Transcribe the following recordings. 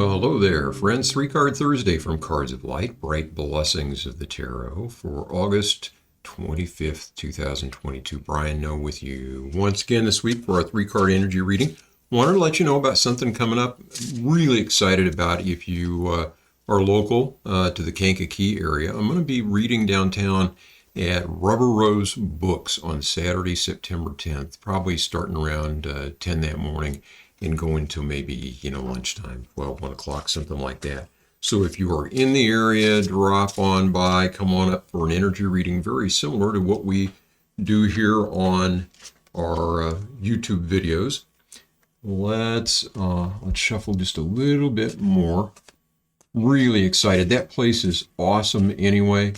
Well, hello there, friends. Three Card Thursday from Cards of Light, Bright Blessings of the Tarot for August 25th, 2022. Brian Noe with you once again this week for our three-card energy reading. Wanted to let you know about something coming up. Really excited about if you are local to the Kankakee area. I'm going to be reading downtown at Rubber Rose Books on Saturday, September 10th, probably starting around 10 that morning and going till maybe, lunchtime, 12, 1 o'clock, something like that. So if you are in the area, drop on by, come on up for an energy reading very similar to what we do here on our YouTube videos. Let's shuffle just a little bit more. Really excited. That place is awesome anyway.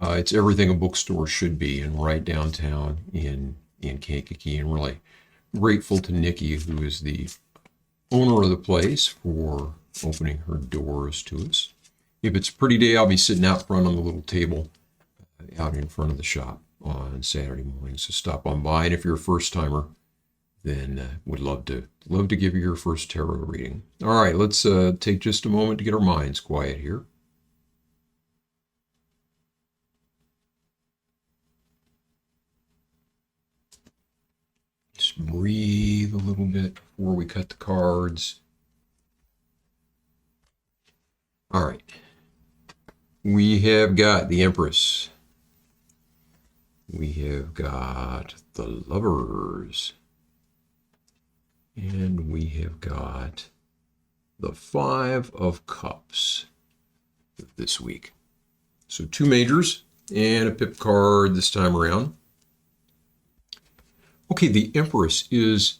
It's everything a bookstore should be, and right downtown in Kankakee, and really grateful to Nikki, who is the owner of the place, for opening her doors to us. If it's a pretty day, I'll be sitting out front on the little table out in front of the shop on Saturday morning. So stop on by, and if you're a first timer, then would love to give you your first tarot reading. All right, let's take just a moment to get our minds quiet here. Just breathe a little bit before we cut the cards. All right. We have got the Empress. We have got the Lovers. And we have got the Five of Cups this week. So two majors and a pip card this time around. Okay, the Empress is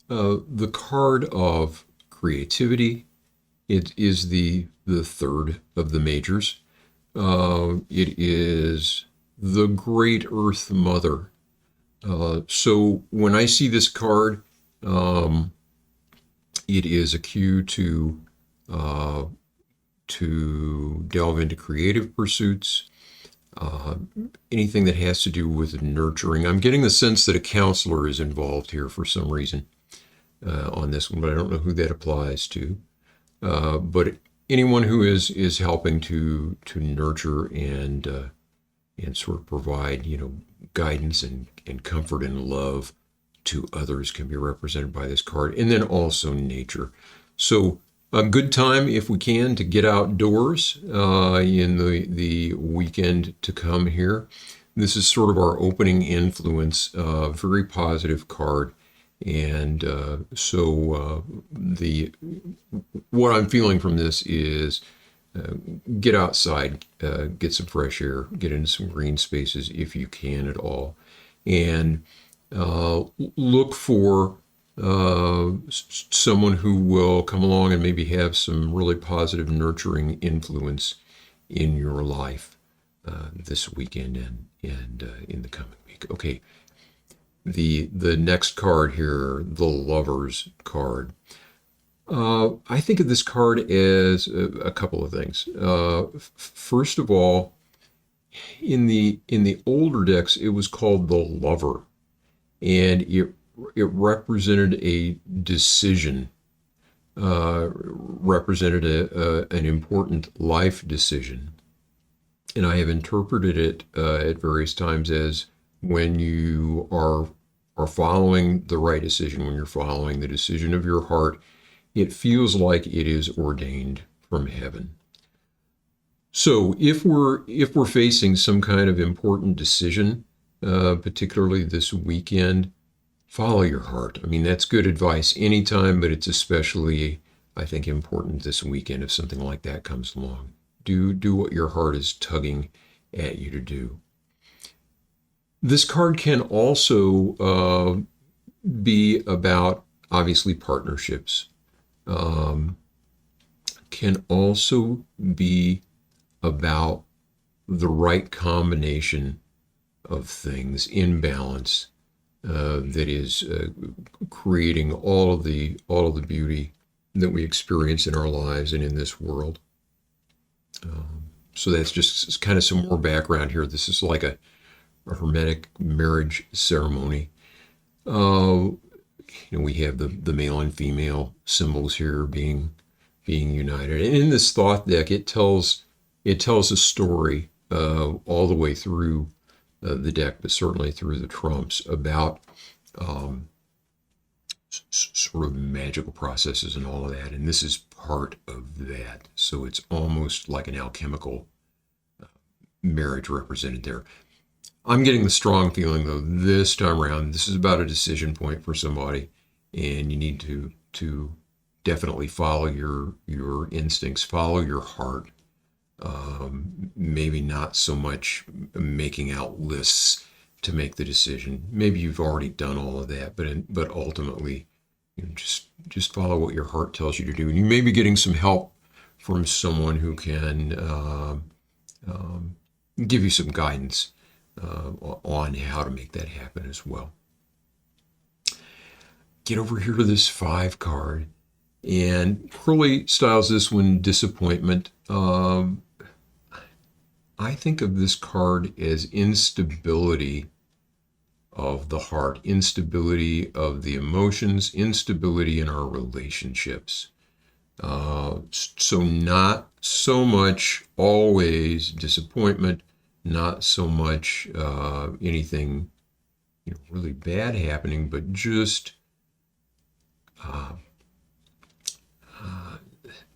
the card of creativity. It is the third of the majors. It is the Great Earth Mother. So when I see this card, it is a cue to delve into creative pursuits. Anything that has to do with nurturing. I'm getting the sense that a counselor is involved here for some reason on this one, but I don't know who that applies to. But anyone who is helping to nurture and sort of provide, guidance and comfort and love to others can be represented by this card. And then also nature. So a good time, if we can, to get outdoors in the weekend to come here. This is sort of our opening influence, very positive card. And what I'm feeling from this is get outside, get some fresh air, get into some green spaces if you can at all. And look for someone who will come along and maybe have some really positive, nurturing influence in your life this weekend and in the coming week. Okay, the next card here, the Lovers card. I think of this card as a couple of things. First of all, in the older decks, it was called the Lover, and it represented a decision, represented an important life decision. And I have interpreted it at various times as when you are following the right decision, when you're following the decision of your heart, it feels like it is ordained from heaven. So if we're facing some kind of important decision, particularly this weekend, follow your heart. I mean, that's good advice anytime, but it's especially, I think, important this weekend if something like that comes along. Do what your heart is tugging at you to do. This card can also be about, obviously, partnerships. Can also be about the right combination of things in balance that is creating all of the beauty that we experience in our lives and in this world. So that's just kind of some more background here. This is like a Hermetic marriage ceremony. We have the male and female symbols here being being united. And in this thought deck, it tells a story all the way through the deck, but certainly through the trumps, about sort of magical processes and all of that. And this is part of that. So it's almost like an alchemical marriage represented there. I'm getting the strong feeling, though, this time around, this is about a decision point for somebody, and you need to definitely follow your instincts, follow your heart. Maybe not so much making out lists to make the decision. Maybe you've already done all of that, but ultimately, just follow what your heart tells you to do. And you may be getting some help from someone who can give you some guidance on how to make that happen as well. Get over here to this 5 card, and Crowley styles this one disappointment. I think of this card as instability of the heart, instability of the emotions, instability in our relationships. So not so much always disappointment, not so much anything really bad happening, but just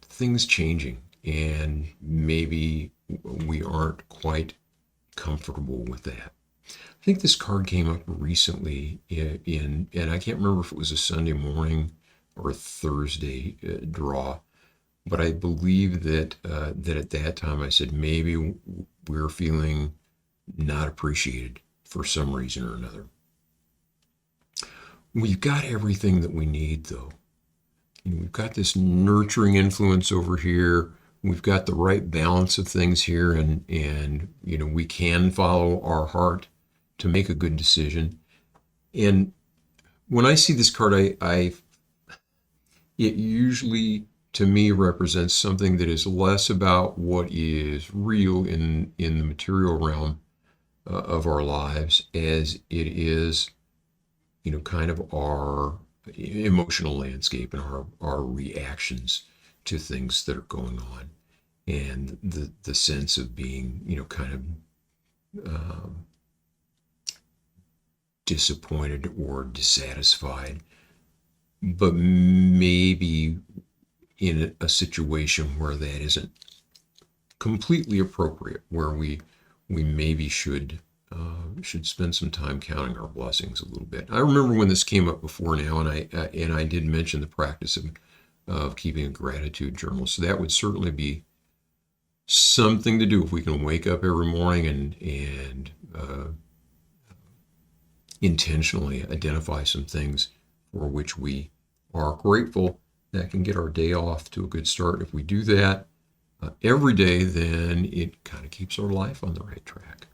things changing, and maybe we aren't quite comfortable with that. I think this card came up recently and I can't remember if it was a Sunday morning or a Thursday draw, but I believe that at that time I said maybe we're feeling not appreciated for some reason or another. We've got everything that we need, though. We've got this nurturing influence over here. We've got the right balance of things here, and we can follow our heart to make a good decision. And when I see this card, it usually, to me, represents something that is less about what is real in the material realm of our lives, as it is, kind of our emotional landscape and our reactions to things that are going on, and the sense of being, kind of disappointed or dissatisfied, but maybe in a situation where that isn't completely appropriate, where we maybe should spend some time counting our blessings a little bit. I remember when this came up before now, and I did mention the practice of keeping a gratitude journal. So that would certainly be something to do if we can wake up every morning and intentionally identify some things for which we are grateful. That can get our day off to a good start. If we do that every day, then it kind of keeps our life on the right track.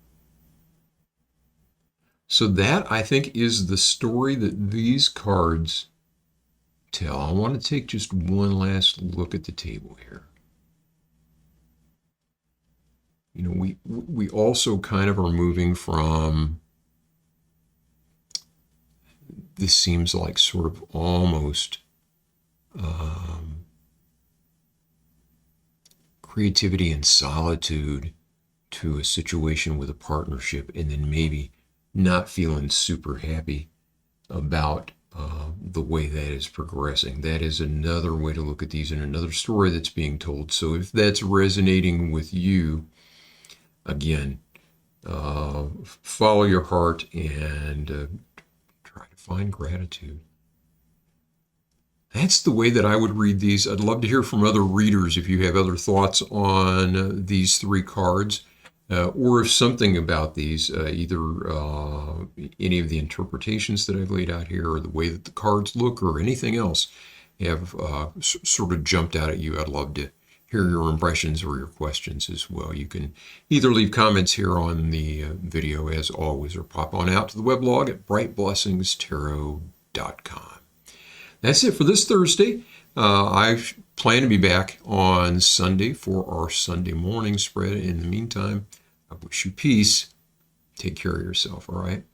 So that, I think, is the story that these cards tell. I want to take just one last look at the table here. We also kind of are moving from, this seems like sort of almost creativity and solitude, to a situation with a partnership, and then maybe not feeling super happy about the way that is progressing. That is another way to look at these, and another story that's being told. So if that's resonating with you, again, follow your heart and try to find gratitude. That's the way that I would read these. I'd love to hear from other readers if you have other thoughts on these 3 cards, or if something about these, either any of the interpretations that I've laid out here, or the way that the cards look, or anything else have sort of jumped out at you. I'd love to hear your impressions or your questions as well. You can either leave comments here on the video, as always, or pop on out to the weblog at brightblessingstarot.com. That's it for this Thursday. I plan to be back on Sunday for our Sunday morning spread. In the meantime, I wish you peace. Take care of yourself, all right?